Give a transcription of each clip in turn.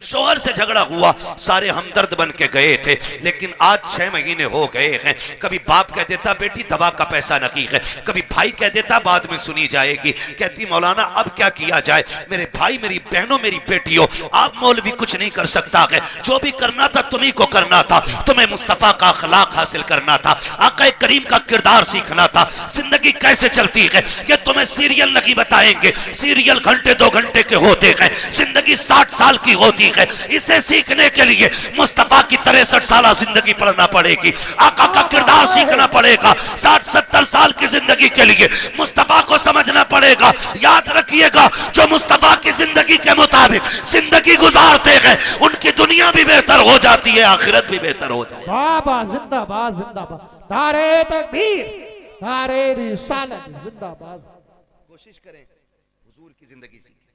शोहर से झगड़ा हुआ, सारे हमदर्द बन के गए थे, लेकिन आज 6 महीने हो गए हैं। कभी बाप कह देता बेटी दवा का पैसा नहीं है, कभी भाई कह देता बाद में सुनी जाएगी। कहती मौलाना अब क्या किया जाए, मेरे भाई मेरी बहनों मेरी बेटियों, आप मौलवी कुछ नहीं कर सकता है, जो भी करना था तुम्ही को करना था, तुम्हें मुस्तफा का अखलाक हासिल करना था, आका करीम का किरदार सीखना था। जिंदगी कैसे चलती है ये तुम्हें सीरियल नहीं बताएंगे, सीरियल घंटे 2 घंटे के होते हैं, जिंदगी 60 साल की होती है। इसे सीखने के लिए मुस्तफा की 63 साल जिंदगी पढ़ना पड़ेगी, आका का किरदार सीखना पड़ेगा। 60-70 साल की जिंदगी के लिए मुस्तफा को समझना पड़ेगा। याद रखिएगा जो मुस्तफा की जिंदगी के मुताबिक जिंदगी गुजारते हैं उनकी दुनिया भी बेहतर हो जाती है, आखिरत भी बेहतर हो जाती है। बाबा जिंदाबाद जिंदाबाद, नारे तकबीर, नारे रिसालत जिंदाबाद। कोशिश करें हुजूर की जिंदगी सीखें,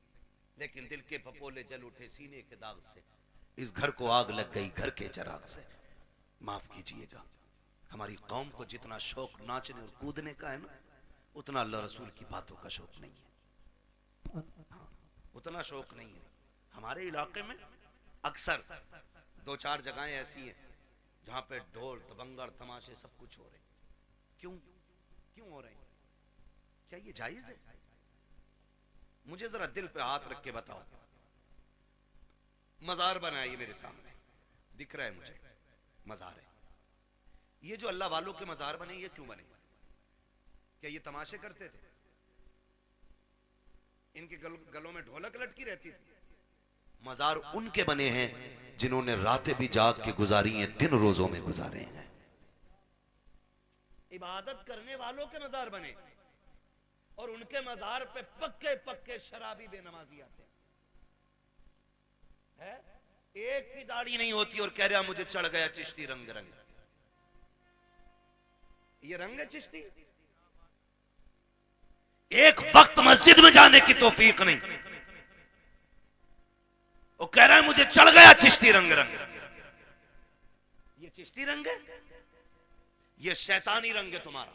लेकिन दिल के फपोले जल उठे सीने के दाग से, इस घर को आग लग गई घर के चिराग से। माफ कीजिएगा, हमारी कौम को जितना शौक नाचने और कूदने का है ना, उतना अल्लाह रसूल की बातों का शौक नहीं है। हाँ, उतना शौक नहीं है। हमारे इलाके में अक्सर 2-4 जगहें ऐसी हैं जहां पे ढोल दबंगर तमाशे सब कुछ हो रहे हैं। क्यों हो रहे हैं? क्या ये जायज है? मुझे जरा दिल पे हाथ रख के बताओ। मजार बना ये मेरे सामने दिख रहा है, मुझे मजार है। ये जो अल्लाह वालों के मजार बने, ये क्यों बने? क्या ये तमाशे करते थे? इनके गलों में ढोलक लटकी रहती थी? मजार उनके बने हैं जिन्होंने रातें भी जाग के गुजारी हैं, दिन रोजों में गुजारे हैं। इबादत करने वालों के मजार बने और उनके मजार पे पक्के पक्के शराबी बेनमाजी आते हैं। एक की दाढ़ी नहीं होती और कह रहा मुझे चढ़ गया चिश्ती रंग रंग। ये रंग है चिश्ती? एक वक्त मस्जिद में जाने की तौफीक नहीं, वो कह रहा है मुझे चढ़ गया चिश्ती रंग रंग। ये चिश्ती रंग है? ये शैतानी रंग है तुम्हारा,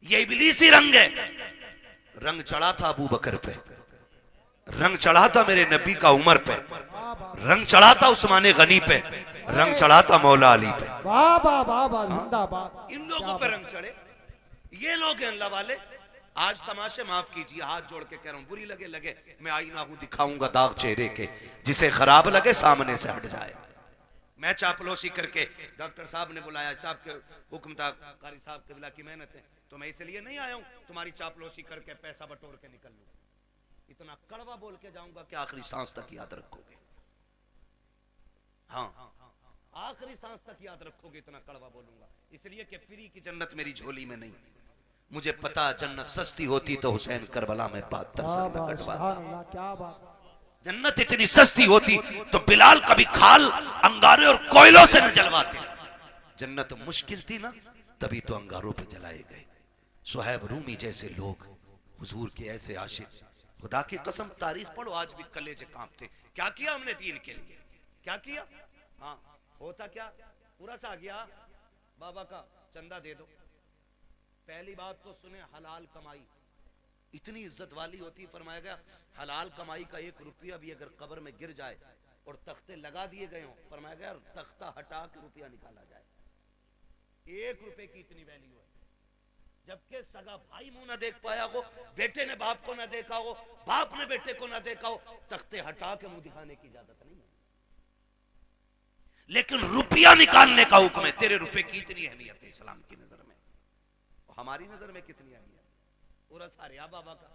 ये इब्लीसी रंग है। रंग चढ़ा था अबू बकर पे, रंग चढ़ा था मेरे नबी का उमर पे, रंग चढ़ा था उस्मान गनी पे, रंग चढ़ा था मौला अली पे। बाबा बाबा जिंदाबाद। इन लोगों पे रंग चढ़े, ये लोग हैं अल्लाह वाले। आज तमाशे माफ कीजिए, हाथ जोड़ के कह रहा हूं, बुरी लगे लगे, मैं आईना हूं दिखाऊंगा दाग चेहरे के, जिसे खराब लगे सामने से हट जाए। मैं चापलूसी करके डॉक्टर साहब ने बुलाया, साहब के हुक्म था, कारी साहब के बिला की मेहनत है, तो मैं इसलिए नहीं आया हूं तुम्हारी चापलूसी करके पैसा बटोर के निकल लूं। इतना कड़वा बोल के जाऊंगा कि आखिरी सांस तक याद रखोगे। हाँ, आखिरी सांस तक याद रखोगे, इतना कड़वा बोलूंगा। इसलिए कि फ्री की जन्नत मेरी झोली में नहीं। मुझे पता जन्नत सस्ती होती तो हुसैन करबला में 72 साल में कटवाता। क्या बात। जन्नत इतनी सस्ती होती तो बिलाल कभी खाल अंगारे और कोयलों से न जलवाते। जन्नत मुश्किल थी ना, तभी तो अंगारों पे जलाए गए। सुहैब रूमी जैसे लोग, हुजूर के ऐसे आशिक, खुदा की कसम तारीख पढ़ो आज भी कलेजे कांपते। क्या किया हमने दीन के लिए? क्या किया? हाँ, होता क्या, पूरा सा आ गया बाबा का चंदा दे दो। पहली बात तो सुने, हलाल कमाई इतनी इज्जत वाली होती। फरमाया गया हलाल कमाई का 1 रुपया भी अगर कब्र में गिर जाए और तख्ते लगा दिए गए हो, फरमाया गया तख्ता हटा के रुपया निकाला जाए। 1 रुपए की इतनी वैल्यू है। जबकि सगा भाई मुंह ना देख पाया हो, बेटे ने बाप को ना देखा हो, बाप ने बेटे को ना देखा हो, तख्ते हटा के मुंह दिखाने की इजाजत नहीं है। लेकिन रुपया निकालने का हुक्म है। तेरे रुपए की इतनी अहमियत है इस्लाम की नजर में, हमारी नजर में कितनी अहमियत। उर्स आ रहा बाबा का,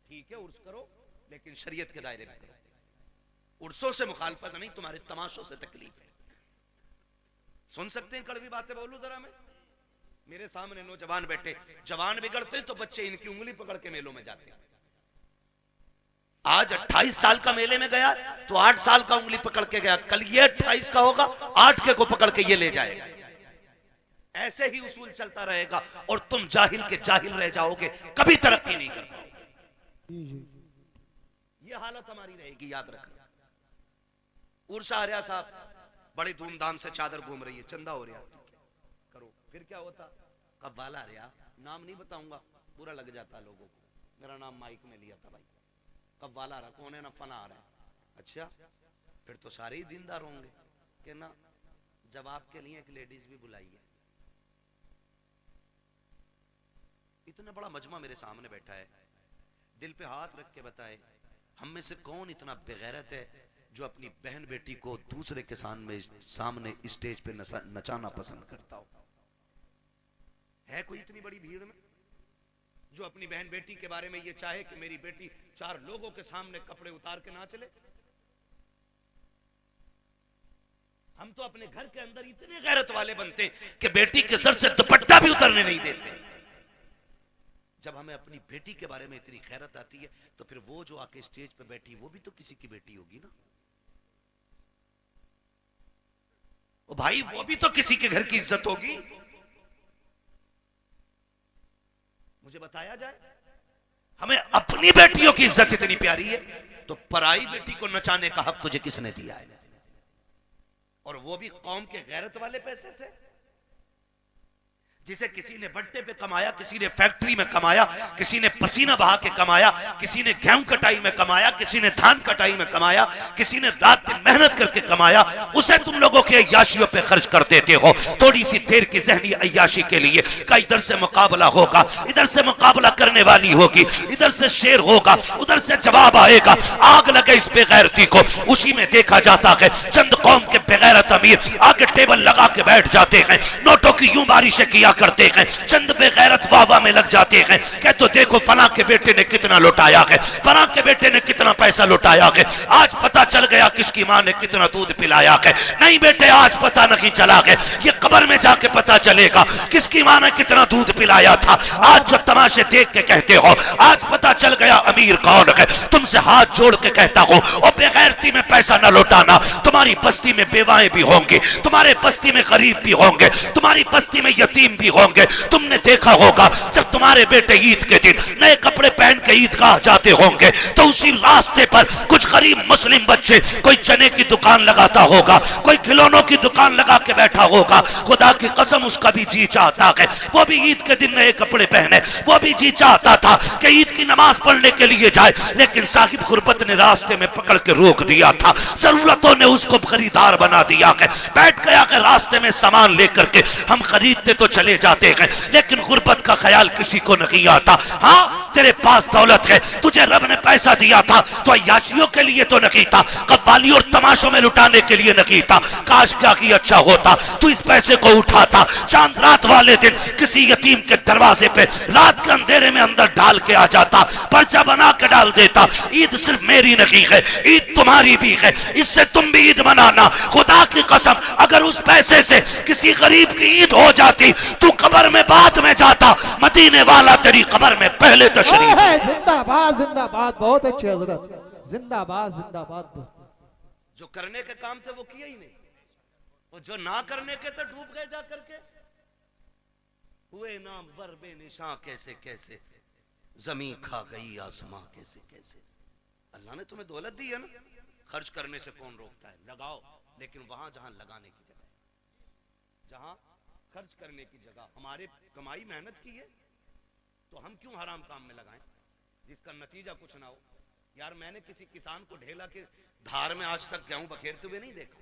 ठीक है उर्स करो, लेकिन शरीयत के दायरे में करो। उर्सों से मुखालफत नहीं, तुम्हारे तमाशों से तकलीफ है। सुन सकते हैं कड़वी बातें? बोलूं जरा मैं, मेरे सामने नौजवान बैठे, जवान बिगड़ते तो बच्चे इनकी उंगली पकड़ के मेलों में जाते हैं। आज 28 साल का मेले में गया तो 8 साल का उंगली पकड़ के गया, कल ये 28 का होगा, 8 के को पकड़ के ये ले जाएगा। ऐसे ही उसूल चलता रहेगा और तुम जाहिल के जाहिल रह जाओगे, कभी तरक्की नहीं कर पाओगे। ये हालत हमारी रहेगी, याद रखना। उर्सा आर्या साहब बड़े धूमधाम से चादर घूम रही है, चंदा हो रहा, करो। फिर क्या होता? कव्वाला आर्या, नाम नहीं बताऊंगा, बुरा लग जाता लोगों को, मेरा नाम माइक में लिया था भाई। कव्वाला रहा, कौन है ना, फना आ रहा है, अच्छा, फिर तो सारे ही दीनदार होंगे कि ना। जवाब के लिए एक लेडीज भी बुलाई है। इतना बड़ा मजमा मेरे सामने बैठा है, दिल पे हाथ रख के बताए, हम में से कौन इतना बेगैरत है जो अपनी बहन बेटी को दूसरे के सामने स्टेज पे नचाना पसंद करता हो? है कोई इतनी बड़ी भीड़ में जो अपनी बहन बेटी के बारे में ये चाहे कि मेरी बेटी 4 लोगों के सामने कपड़े उतार के ना चले? हम तो अपने घर के अंदर इतने गैरत वाले बनते हैं कि बेटी के सर से दुपट्टा भी उतरने नहीं देते। जब हमें अपनी बेटी के बारे में इतनी गैरत आती है तो फिर वो जो आके स्टेज पे बैठी वो भी तो किसी की बेटी होगी ना। ओ भाई, वो भी तो किसी के घर की इज्जत होगी। मुझे बताया जाए, हमें अपनी बेटियों की इज्जत इतनी प्यारी है तो पराई बेटी को नचाने का हक तुझे किसने दिया है? और वो भी कौम के गैरत वाले पैसे से, जिसे किसी ने बट्टे पे कमाया, किसी ने फैक्ट्री में कमाया, किसी ने पसीना बहा के कमाया, किसी ने गेहूं कटाई में कमाया, किसी ने धान कटाई में कमाया, किसी ने रात दिन मेहनत करके कमाया, उसे तुम लोगों के अय्याशियों पे खर्च कर देते हो थोड़ी सी देर की जहनी अय्याशी के लिए। का इधर से मुकाबला होगा, इधर से मुकाबला करने वाली होगी, इधर से शेर होगा, उधर से जवाब आएगा। आग लगे इस बेगैरती को। उसी में देखा जाता है चंद कौम के बेगैरत अमीर आगे टेबल लगा के बैठ जाते हैं, नोटों की यूं बारिशें किया करते हैं, चंद बेगैरत वाह में लग जाते हैं। कह तो देखो फलां के बेटे ने कितना लुटाया है, फलां के बेटे ने कितना पैसा लुटाया है, आज पता चल गया किसकी मां ने कितना दूध पिलाया है। नहीं बेटे, आज पता नहीं चला है, ये कब्र में जाके पता चलेगा किसकी मां ने कितना दूध पिलाया था। आज जो तमाशे देख के कहते हो आज पता चल गया अमीर कौन है। तुमसे हाथ जोड़ के कहता हूं, और बेगैरती में पैसा न लुटाना। तुम्हारी बस्ती में बेवाएं भी होंगी, तुम्हारे बस्ती में गरीब भी होंगे, तुम्हारी बस्ती में यतीम भी होंगे। तुमने देखा होगा जब तुम्हारे बेटे ईद के दिन नए कपड़े पहन के ईदगाह जाते होंगे तो उसी रास्ते पर कुछ गरीब मुस्लिम बच्चे, कोई चने की दुकान लगाता होगा, कोई खिलौनों की दुकान लगा के बैठा होगा। खुदा की कसम उसका भी जी चाहता है वो भी ईद के दिन नए कपड़े पहने, वो भी जी चाहता था कि ईद की नमाज पढ़ने के लिए जाए, लेकिन साहिब गुरबत ने रास्ते में पकड़ के रोक दिया था, जरूरतों ने उसको खरीदार बना दिया है। बैठ गया कि रास्ते में सामान लेकर के हम खरीदते तो चले जाते हैं, लेकिन गुर्बत का ख्याल किसी को नहीं आता। हाँ, तेरे पास दौलत है, तुझे रब ने पैसा दिया था तो अय्याशियों के लिए तो नहीं था, कव्वाली और तमाशों में लुटाने के लिए नहीं था। काश क्या की अच्छा होता तू इस पैसे को उठाता, चांद रात वाले दिन किसी यतीम के दरवाजे पे रात के अंधेरे में अंदर डाल के आ जाता, पर्चा बना के डाल देता। ईद सिर्फ मेरी नहीं है, ईद तुम्हारी भी है, इससे तुम भी ईद मनाना। खुदा की कसम, अगर उस पैसे से किसी गरीब की ईद हो जाती तू कब्र में बाद में जाता, मदीने वाला तेरी कब्र में पहले तशरीफ। जिंदाबाद जिंदाबाद, बहुत अच्छे हजरत, जिंदाबाद जिंदाबाद। जो करने के काम थे वो किए ही नहीं, और जो ना करने के थे डूब गए जा करके। हुए नाम बर बेनिशां कैसे कैसे, जमीन खा गई आसमां कैसे कैसे। अल्लाह ने तुम्हें दौलत दी है ना, खर्च करने से कौन रोकता है? लगाओ, लेकिन वहां जहां लगाने की जगह, जहां खर्च करने की जगह हमारे कमाई मेहनत की है तो हम क्यों हराम काम में लगाएं जिसका नतीजा कुछ ना हो। यार, मैंने किसी किसान को ढेला के धार में आज तक गेहूं बखेरते हुए नहीं देखा।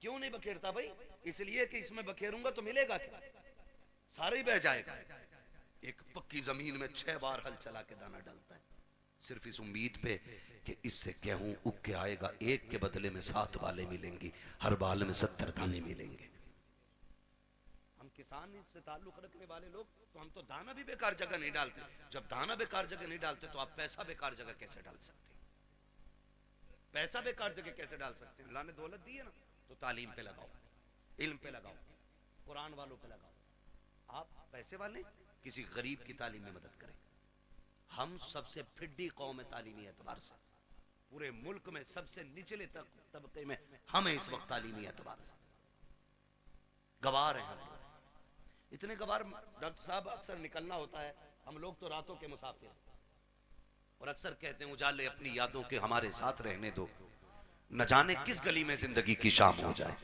क्यों नहीं बखेरता भाई? इसलिए कि इसमें बखेरूंगा तो मिलेगा क्या? सारे ही बह जाएगा। एक पक्की जमीन में 6 बार हल चला के दाना डालता है, सिर्फ इस उम्मीद पे कि इससे गेहूं उग के आएगा, एक के बदले में 7 बालें मिलेंगी, हर बाल में 70 दाने मिलेंगे। हम किसान से ताल्लुक रखने वाले लोग तो हम तो दाना भी बेकार जगह नहीं डालते। जब दाना बेकार जगह नहीं डालते तो आप पैसा बेकार जगह कैसे डाल सकते हैं? पैसा बेकार जगह कैसे डाल सकते हैं? अल्लाह ने दौलत दी है ना, तो तालीम पे लगाओ, इल्म पे लगाओ, कुरान वालों पे लगाओ। आप पैसे वाले किसी गरीब की तालीम में मदद करें। हम सबसे फिड्डी कौम है तालीमी एतबार से, पूरे मुल्क में सबसे निचले तबके में हम इस वक्त तालीमी एतबार से गवार हैं। हम लोग इतने गवार, डॉक्टर साहब, अक्सर निकलना होता है, हम लोग तो रातों के मुसाफिर, और अक्सर कहते हैं उजाले अपनी यादों के हमारे साथ रहने दो, न जाने किस गली में जिंदगी की शाम हो जाए।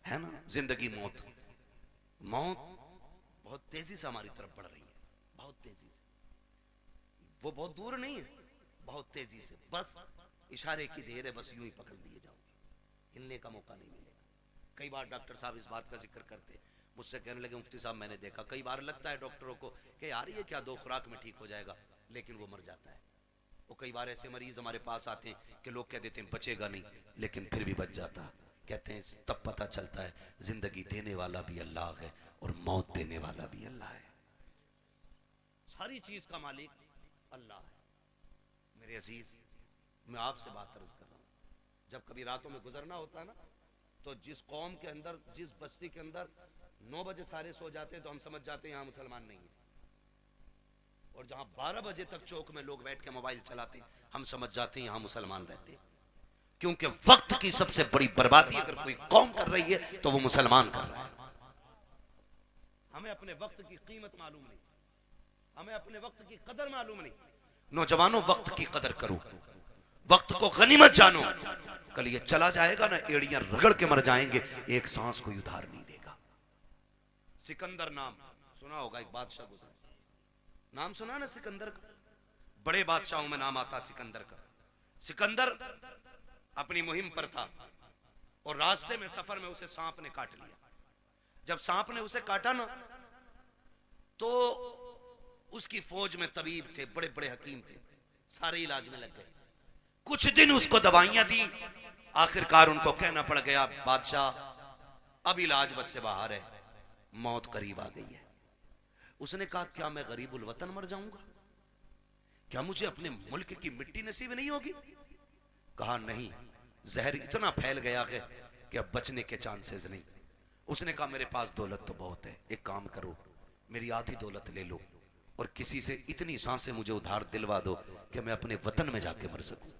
है ना, जिंदगी मौत, मौत बहुत तेजी से हमारी तरफ बढ़ रही है, बहुत तेजी से। वो बहुत दूर नहीं है, बहुत तेजी से। बस इशारे की देर है, बस यूं ही पकड़ लिए जाओगे, हिलने का मौका नहीं मिलेगा। कई बार डॉक्टर साहब इस बात का जिक्र करते, मुझसे कहने लगे मुफ्ती साहब मैंने देखा, कई बार लगता है डॉक्टरों को कि यार ये क्या 2 खुराक में ठीक हो जाएगा, लेकिन वो मर जाता है। वो कई बार ऐसे मरीज हमारे पास आते हैं कि लोग कह देते हैं बचेगा नहीं, लेकिन फिर भी बच जाता। कहते हैं तब पता चलता है जिंदगी देने वाला भी अल्लाह है और मौत देने वाला भी अल्लाह है। सारी चीज का मालिक अल्लाह है। मेरे अजीज, मैं आपसे बात अर्ज कर रहा हूं, जब कभी रातों में गुजरना होता है ना, तो जिस कौम के अंदर, जिस बस्ती के अंदर 9 बजे सारे सो जाते हैं तो हम समझ जाते हैं यहाँ मुसलमान नहीं है, और जहां 12 बजे तक चौक में लोग बैठ के मोबाइल चलाते हैं हम समझ जाते हैं यहाँ मुसलमान रहते हैं। क्योंकि वक्त की सबसे बड़ी बर्बादी अगर कोई कौम कर रही है तो वो मुसलमान कर रहा है। हमें अपने वक्त की कीमत मालूम नहीं, हमें अपने वक्त की कदर मालूम नहीं। नौजवानों, वक्त की कदर करो, वक्त को गनीमत जानो। कल ये चला जाएगा ना, एड़ियां रगड़ के मर जाएंगे, एक सांस कोई उधार नहीं देगा। सिकंदर नाम सुना होगा, एक बादशाह गुजरा, नाम सुना ना सिकंदर का, बड़े बादशाहों में नाम आता सिकंदर का। सिकंदर अपनी मुहिम पर था और रास्ते में, सफर में उसे सांप ने काट लिया। जब सांप ने उसे काटा ना, तो उसकी फौज में तबीब थे, बड़े बड़े हकीम थे, सारे इलाज में लग गए। कुछ दिन उसको दवाइयां दी, आखिरकार उनको कहना पड़ गया बादशाह अब इलाज बस से बाहर है, मौत करीब आ गई है। उसने कहा क्या मैं गरीबुल वतन मर जाऊंगा? क्या मुझे अपने मुल्क की मिट्टी नसीब नहीं होगी? कहा नहीं, जहर इतना फैल गया है कि अब बचने के चांसेस नहीं। उसने कहा मेरे पास दौलत तो बहुत है, एक काम करो मेरी आधी दौलत ले लो और किसी से इतनी सांसें मुझे उधार दिलवा दो कि मैं अपने वतन में जाके मर सकूं।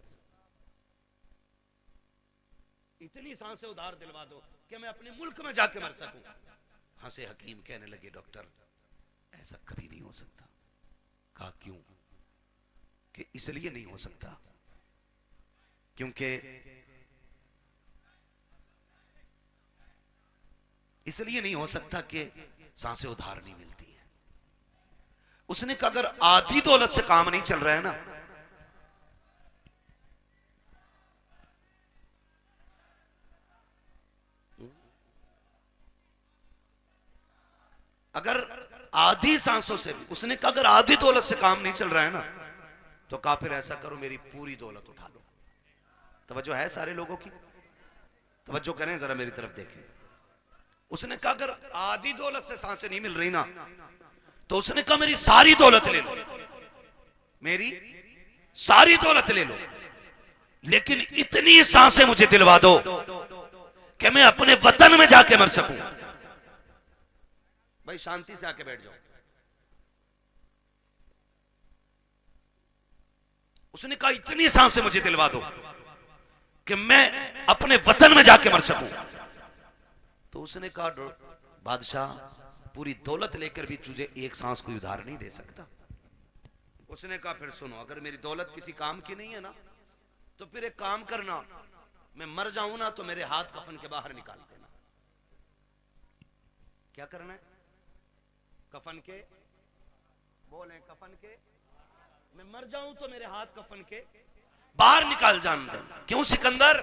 इतनी सांसें उधार दिलवा दो कि मैं अपने मुल्क में जाके मर सकूं। हंसे हकीम, कहने लगे डॉक्टर ऐसा कभी नहीं हो सकता। कहा क्यों? कि इसलिए नहीं हो सकता क्योंकि इसलिए नहीं हो सकता कि सांसें उधार नहीं मिलती हैं। उसने कहा अगर आधी दौलत से काम नहीं चल रहा है ना, अगर आधी सांसों से भी, उसने कहा अगर आधी दौलत से काम नहीं चल रहा है ना, तो कहा फिर ऐसा करो मेरी पूरी दौलत उठा लो। तवज्जो है सारे लोगों की? तवज्जो करें जरा, मेरी तरफ देखें। उसने कहा अगर आधी दौलत से सांसें नहीं मिल रही ना, तो उसने कहा मेरी सारी दौलत ले लो, मेरी सारी दौलत ले लो, लेकिन इतनी सांसें मुझे दिलवा दो कि मैं अपने वतन में जाके मर सकूं। भाई शांति से आके बैठ जाओ। उसने कहा इतनी सांसें मुझे दिलवा दो कि मैं अपने वतन में जाके मर सकूं। तो उसने कहा बादशाह पूरी दौलत लेकर भी तुझे एक सांस कोई उधार नहीं दे सकता। उसने कहा फिर सुनो, अगर मेरी दौलत किसी काम की नहीं है ना, तो फिर एक काम करना, मैं मर जाऊं ना तो मेरे हाथ कफन के बाहर निकाल देना। क्या करना है? कफन के, बोले कफन के, मैं मर जाऊं तो मेरे हाथ कफन के बाहर निकाल जान देना। क्यों सिकंदर?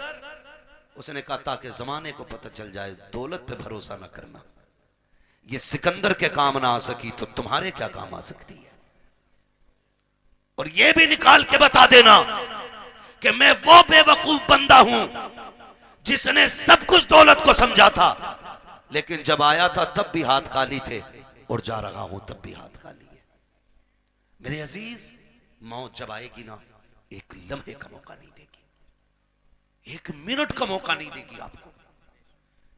उसने कहा ताकि जमाने को पता चल जाए दौलत पे भरोसा ना करना। ये सिकंदर के काम ना आ सकी तो तुम्हारे क्या काम आ सकती है। और ये भी निकाल के बता देना कि मैं वो बेवकूफ बंदा हूं जिसने सब कुछ दौलत को समझा था, लेकिन जब आया था तब भी हाथ खाली थे और जा रहा हूं तब भी हाथ खाली है। मेरे अजीज, मौत जब आएगी ना, एक लम्हे का मौका नहीं देगी, एक मिनट का मौका नहीं देगी आपको,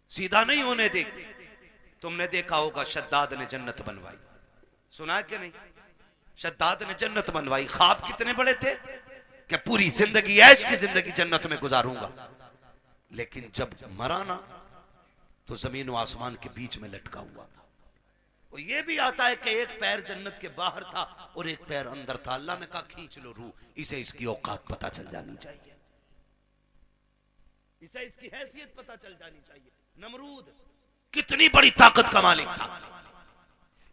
सीधा नहीं होने देगी। तुमने देखा होगा शद्दाद ने जन्नत बनवाई, सुना है कि नहीं? शद्दाद ने जन्नत बनवाई, ख्वाब कितने बड़े थे कि पूरी जिंदगी ऐश की जिंदगी जन्नत में गुजारूंगा, लेकिन जब मरा ना तो जमीन और आसमान के बीच में लटका हुआ था। और ये भी आता है कि एक पैर जन्नत के बाहर था और एक पैर अंदर था। अल्लाह ने कहा खींच लो रूह, इसे इसकी औकात पता चल जानी चाहिए, इसे इसकी हैसियत पता चल जानी चाहिए। नमरूद कितनी बड़ी ताकत का मालिक था,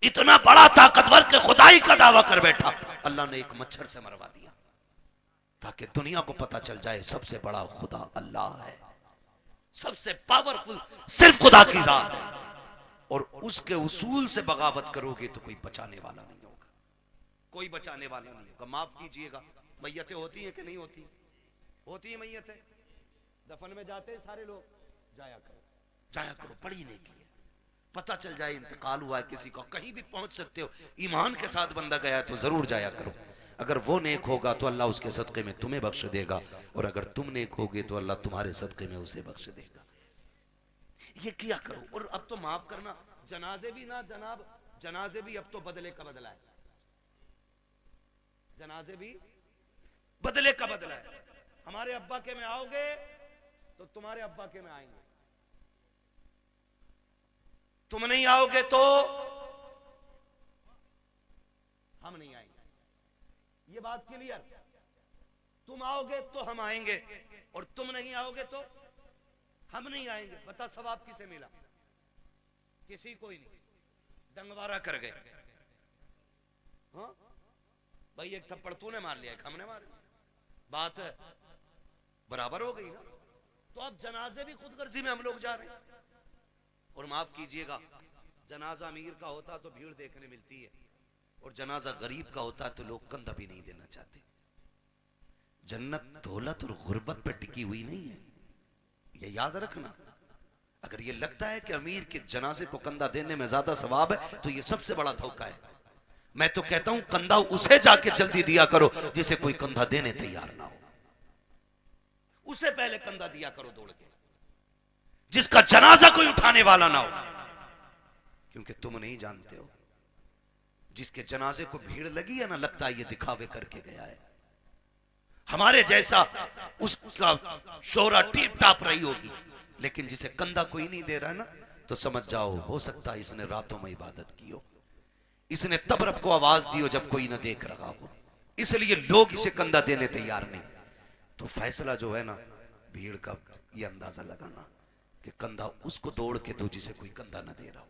इतना बड़ा ताकतवर के खुदाई का दावा कर बैठा, अल्लाह ने एक मच्छर से मरवा दिया। ताकि दुनिया को पता चल जाए सबसे बड़ा खुदा अल्लाह है, सबसे पावरफुल सिर्फ खुदा की जात है। और उसके उसूल से बगावत करोगे तो कोई बचाने वाला नहीं होगा, कोई बचाने वाला नहीं होगा। माफ कीजिएगा, मैयतें होती हैं कि नहीं होती? होती है मैयतें, दफन में जाते हैं सारे लोग, जाया करो, जाया करो, पढ़ी नहीं की है, पता चल जाए इंतकाल हुआ है किसी का, कहीं भी पहुंच सकते हो, ईमान के साथ बंदा गया तो जरूर जाया करो। अगर वो नेक होगा तो अल्लाह उसके सदक़े में तुम्हें बख्श देगा, और अगर तुम नेक होगे तो अल्लाह तुम्हारे सदक़े में उसे बख्श देगा। ये किया करो। और अब तो माफ करना, जनाजे भी ना जनाब, जनाजे भी अब तो बदले का बदला है, जनाजे भी बदले का बदला है। हमारे अब्बा के में आओगे तो तुम्हारे अब्बा के में आएंगे, तुम नहीं आओगे तो हम नहीं आएंगे। ये बात क्लियर? तुम आओगे तो हम आएंगे, और तुम नहीं आओगे तो हम नहीं आएंगे। बता सवाब किसे मिला? किसी को ही नहीं, डंगवारा कर गए। हाँ भाई, एक थप्पड़ तूने मार लिया, एक हमने मार लिया, बात है बराबर हो गई ना। तो अब जनाजे भी खुदगर्जी में हम लोग जा रहे हैं। और माफ कीजिएगा, जनाजा अमीर का होता तो भीड़ देखने मिलती है, और जनाजा गरीब का होता तो लोग कंधा भी नहीं देना चाहते। जन्नत दौलत और गुर्बत पर टिकी हुई नहीं है, ये याद रखना। अगर ये लगता है कि अमीर के जनाजे को कंधा देने में ज्यादा सवाब है तो ये सबसे बड़ा धोखा है। मैं तो कहता हूं कंधा उसे जाके जल्दी दिया करो जिसे कोई कंधा देने तैयार ना हो, उसे पहले कंधा दिया करो दौड़ के, जिसका जनाजा कोई उठाने वाला ना हो। क्योंकि तुम नहीं जानते हो, जिसके जनाजे को भीड़ लगी है ना, लगता है ये दिखावे करके गया है, हमारे जैसा उसका शोहरा टीप टाप रही होगी, लेकिन जिसे कंधा कोई नहीं दे रहा है ना, तो समझ जाओ हो सकता है इसने रातों में इबादत की हो, इसने तब रब को आवाज दी हो जब कोई ना देख रहा हो, इसलिए लोग इसे कंधा देने तैयार नहीं। तो फैसला जो है ना भीड़ का, ये अंदाजा लगाना कि कंधा उसको दौड़ के दो जिसे कोई कंधा ना दे रहा हो,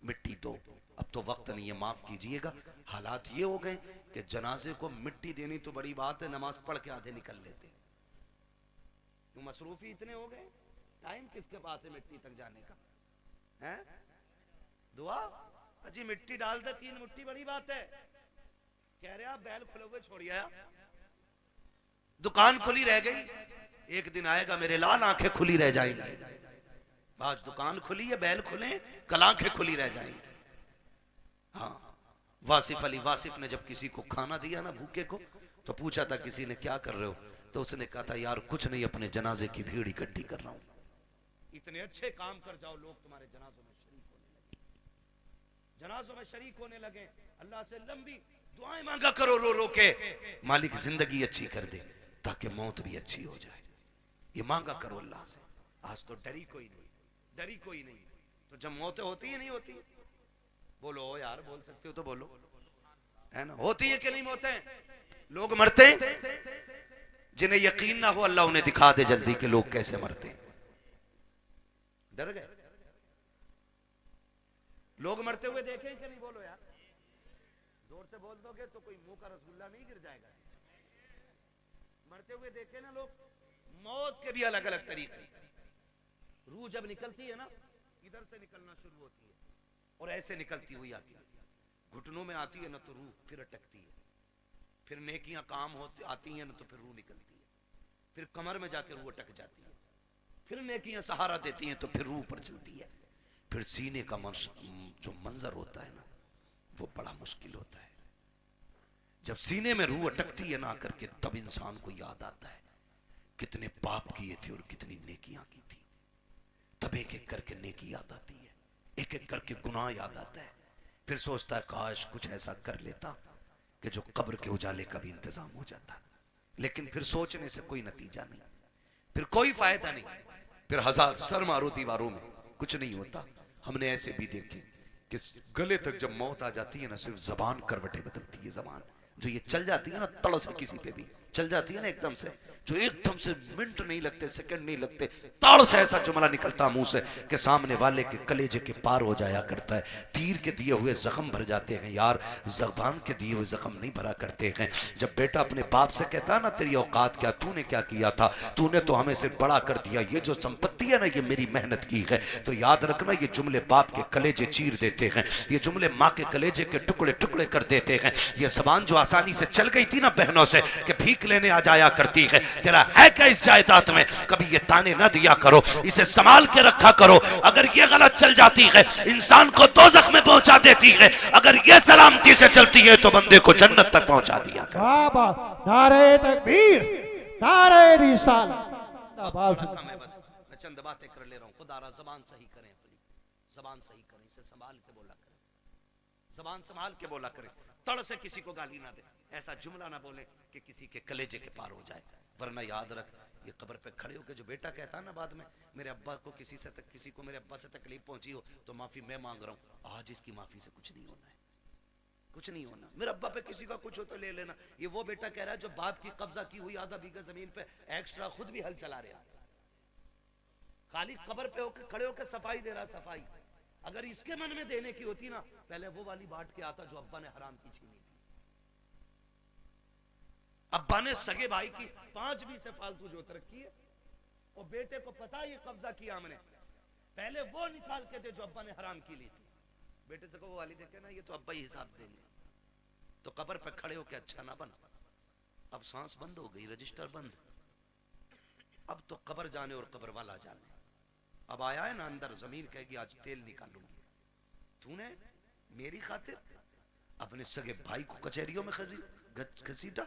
मिट्टी दो। अब तो वक्त नहीं है, माफ कीजिएगा, हालात ये हो गए कि जनाजे को मिट्टी देनी तो बड़ी बात है, नमाज पढ़ के आधे निकल लेते। क्यों? मसरूफी इतने हो गए, टाइम किसके पास है मिट्टी तक जाने का? हैं? दुआ अजी मिट्टी डाल दे 3 मुट्ठी, बड़ी बात है। कह रहे आप बैल खुले हुए छोड़िए, दुकान खुली रह गई, एक दिन आएगा मेरे लाल आंखें खुली रह जाएंगी। आज दुकान खुली है, बैल खुले, कल आंखें खुली रह जाएंगी। हाँ, वासिफ अली वासिफ ने जब किसी को खाना दिया ना भूखे को, तो पूछा था किसी ने क्या कर रहे हो, तो उसने कहा था यार कुछ नहीं, अपने जनाजे की भीड़ इकट्ठी कर रहा हूं। इतने अच्छे काम कर जाओ, लोग तुम्हारे जनाजों में शरीक होने लगे, जनाजों में शरीक होने लगे। अल्लाह से लंबी दुआएं मांगा करो रो रो के, मालिक जिंदगी अच्छी कर दे ताकि मौत भी अच्छी हो जाए, ये मांगा करो अल्लाह से। आज तो डरी कोई नहीं, डरी कोई नहीं, तो जब मौतें होती है नहीं होती, बोलो यार, बोल सकते हो तो बोलो, है ना? होती है कि नहीं मौतें? लोग मरते हैं, जिन्हें यकीन ना हो अल्लाह उन्हें दिखा दे जल्दी कि लोग कैसे मरते हैं। डर गए? लोग मरते हुए देखे कि नहीं? बोलो यार, जोर से बोल दोगे तो कोई मुंह का रसगुल्ला नहीं गिर जाएगा। मरते हुए देखे ना लोग। मौत के भी अलग अलग तरीके, रूह जब निकलती है ना, इधर से निकलना शुरू होती है और ऐसे निकलती हुई आती है, घुटनों में आती है ना तो रूह फिर अटकती है, फिर नेकियां काम होती आती हैं ना तो फिर रूह निकलती है, फिर कमर में जाकर रूह अटक जाती है, फिर नेकियां सहारा देती हैं तो फिर रूह पर चलती है, फिर सीने का जो मंजर होता है ना वो बड़ा मुश्किल होता है। जब सीने में रूह अटकती है ना आकर के, तब इंसान को याद आता है कितने पाप किए थे और कितनी नेकियां की थी। तब एक एक करके नेकी याद आती है, एक एक करके गुनाह याद आता है, फिर सोचता है काश कुछ ऐसा कर लेता कि जो कब्र के उजाले का भी इंतजाम हो जाता। लेकिन फिर सोचने से कोई नतीजा नहीं, फिर कोई फायदा नहीं, फिर हजार सर मारो दीवारों में कुछ नहीं होता। हमने ऐसे भी देखे कि गले तक जब मौत आ जाती है ना, सिर्फ जबान करवटें बदलती है, जबान जो ये चल जाती है ना तड़ से, किसी पे भी चल जाती है ना एकदम से, जो एकदम से मिनट नहीं लगते, सेकंड नहीं लगते, ताड़ से ऐसा जुमला निकलता मुंह से कि सामने वाले के कलेजे के पार हो जाया करता है। तीर के दिए हुए जख्म भर जाते हैं यार, ज़बान के दिए हुए जख्म नहीं भरा करते हैं। जब बेटा अपने बाप से कहता है ना तेरी औकात क्या, तूने क्या किया था, तूने तो हमें सिर्फ बड़ा कर दिया, ये जो संपत्ति है ना ये मेरी मेहनत की है, तो याद रखना ये जुमले बाप के कलेजे चीर देते हैं, ये जुमले माँ के कलेजे के टुकड़े टुकड़े कर देते हैं। ये जबान जो आसानी से चल गई थी ना बहनों से कि भीख लेने आ जाया करती है, तेरा है क्या इस जायदाद में, कभी ये ताने न दिया करो, इसे संभाल के रखा करो। अगर ये गलत चल जाती है इंसान को दोज़ख में पहुंचा देती है, अगर ये सलामती से चलती है तो बंदे को जन्नत तक पहुंचा दिया कर। नारे तकबीर, नारे रिसालत। मैं बस मैं चंद बातें कर ले रहा हूँ। खुदारा जबान सही करें, अपनी जबान सही करें, इसे संभाल के बोला करें, जबान संभाल के बोला करें, तड़ से किसी को गाली ना दे, ऐसा जुमला ना बोले कि किसी के कलेजे के पार हो जाए। वरना याद रख, ये कब्र पे खड़े होकर जो बेटा कहता है ना बाद में मेरे अब्बा को किसी को मेरे अब्बा से तकलीफ पहुंची हो तो माफी मैं मांग रहा हूं, आज इसकी माफी से कुछ नहीं होना है, कुछ नहीं होना। मेरे अब्बा पे किसी का कुछ हो तो ले लेना। ये वो बेटा कह रहा है जो बाप की कब्जा की हुई आधा बीघा जमीन पे एक्स्ट्रा खुद भी हल चला रहा, खाली कब्र पे होकर खड़े होकर सफाई दे रहा, सफाई। अगर इसके मन में देने की होती ना, पहले वो वाली बांट के आता जो अब्बा ने हराम की छीनी थी। अब्बा ने सगे भाई की 5 भी से फालतू जोत रखी है और बेटे को पता ये कब्जा किया हमने, पहले वो निकाल के दे जो अब्बा ने हराम की ली थी। बेटे से कहो वाली देखे ना ये तो अब्बा ही हिसाब देंगे, तो कब्र पे खड़े होके अच्छा ना बना। अब सांस बंद हो गई, रजिस्टर बंद, अब तो कब्र जाने और कब्र वाला जाने। अब आया है ना अंदर, जमीन कहेगी आज तेल निकालूंगी, तूने मेरी खातिर अपने सगे भाई को कचहरियों में घसीटा,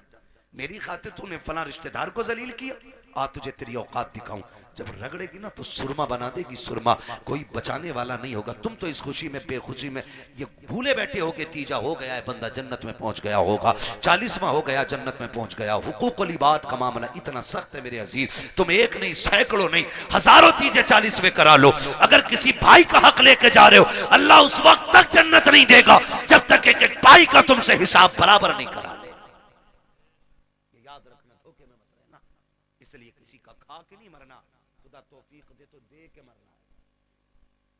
मेरी खातिर तूने फला रिश्तेदार को जलील किया, आ तुझे तेरी औकात दिखाऊं। जब रगड़ेगी ना तो सुरमा बना देगी, सुरमा, कोई बचाने वाला नहीं होगा। तुम तो इस खुशी में बेखुशी में ये भूले बैठे हो के तीजा हो गया है बंदा जन्नत में पहुंच गया होगा, 40वां हो गया जन्नत में पहुंच गया। हुकूकुल इबाद का मामला इतना सख्त है मेरे अजीज, तुम एक नहीं सैकड़ों नहीं हजारों तीजे 40वें करा लो, अगर किसी भाई का हक लेके जा रहे हो अल्लाह उस वक्त तक जन्नत नहीं देगा जब तक एक भाई का तुमसे हिसाब बराबर नहीं करा। इसलिए किसी का खा के नहीं मरना, खुदा तौफीक दे तो दे के मरना है,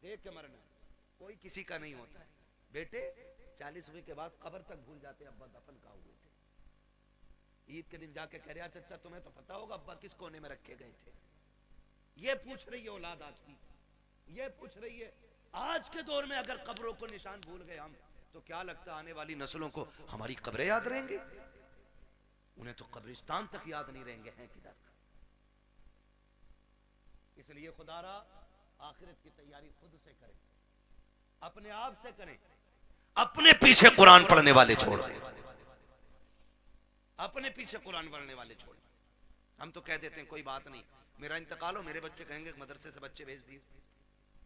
दे के मरना है, कोई किसी का नहीं होता है। बेटे 40वें के बाद कब्र तक भूल जाते अब्बा दफन कहाँ हुए थे। ईद के दिन जाके कह रहा चाचा तुम्हें तो पता होगा अब्बा किस कोने में रखे गए थे। ये पूछ रही है औलाद आज की, ये पूछ रही है आज के दौर में अगर कब्रों को निशान भूल गए हम, तो क्या लगता आने वाली नस्लों को हमारी कब्रें याद रहेंगे? उन्हें तो कब्रिस्तान तक याद नहीं रहेंगे हैं किधर। इसलिए खुदारा आखिरत की तैयारी खुद से करें, अपने आप से करें, अपने पीछे कुरान पढ़ने वाले छोड़ दें, अपने पीछे कुरान पढ़ने वाले छोड़ दें। हम तो कह देते हैं कोई बात नहीं, मेरा इंतकाल हो मेरे बच्चे कहेंगे मदरसे से बच्चे भेज दिए,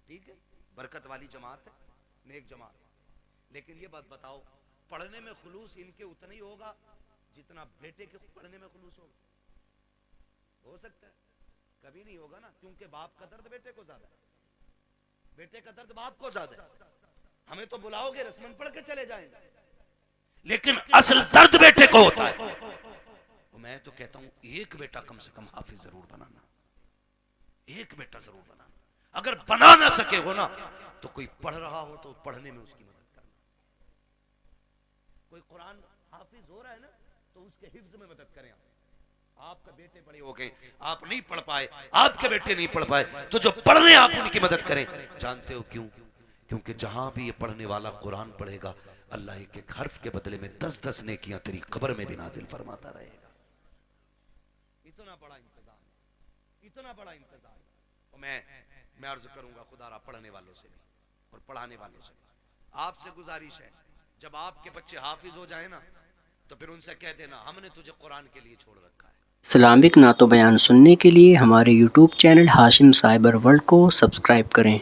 ठीक है, बरकत वाली जमात है, नेक जमात। लेकिन ये बात बताओ, पढ़ने में खुलूस इनके उतना ही होगा जितना बेटे के पढ़ने में खुलूस होगा? हो सकता है? कभी नहीं होगा ना, क्योंकि बाप का दर्द बेटे को ज्यादा है, बेटे का दर्द बाप को ज्यादा है। हमें तो बुलाओगे रस्मन पढ़ के चले जाएंगे, लेकिन असल दर्द बेटे को होता है। मैं तो कहता हूं एक बेटा कम से कम हाफिज जरूर बनाना, एक बेटा जरूर बनाना। अगर बना ना सके हो ना तो कोई पढ़ रहा हो तो पढ़ने में उसकी मदद करना। कोई कुरान हाफिज हो रहा है ना तो उसके हिफ्ज में मदद करें। आपका बेटे बड़े हो गए, आप नहीं पढ़ पाए, आपके बेटे नहीं पढ़ पाए, तो जो पढ़ने आप उनकी मदद करें। जानते हो क्यों? क्योंकि जहां भी ये पढ़ने वाला कुरान पढ़ेगा अल्लाह एक एक हर्फ के बदले में 10-10 नेकियां तेरी कब्र में भी नाजिल फरमाता रहेगा। इतना बड़ा इंतजाम, इतना बड़ा इंतजाम। तो मैं अर्ज करूंगा खुदारा पढ़ने वालों से भी और पढ़ाने वालों से भी आपसे गुजारिश है, जब आपके बच्चे हाफिज हो जाए ना तो फिर उनसे कह देना हमने तुझे कुरान के लिए छोड़ रखा है। इस्लामिक नातो बयान सुनने के लिए हमारे YouTube channel Hashim cyber world को सब्सक्राइब करें।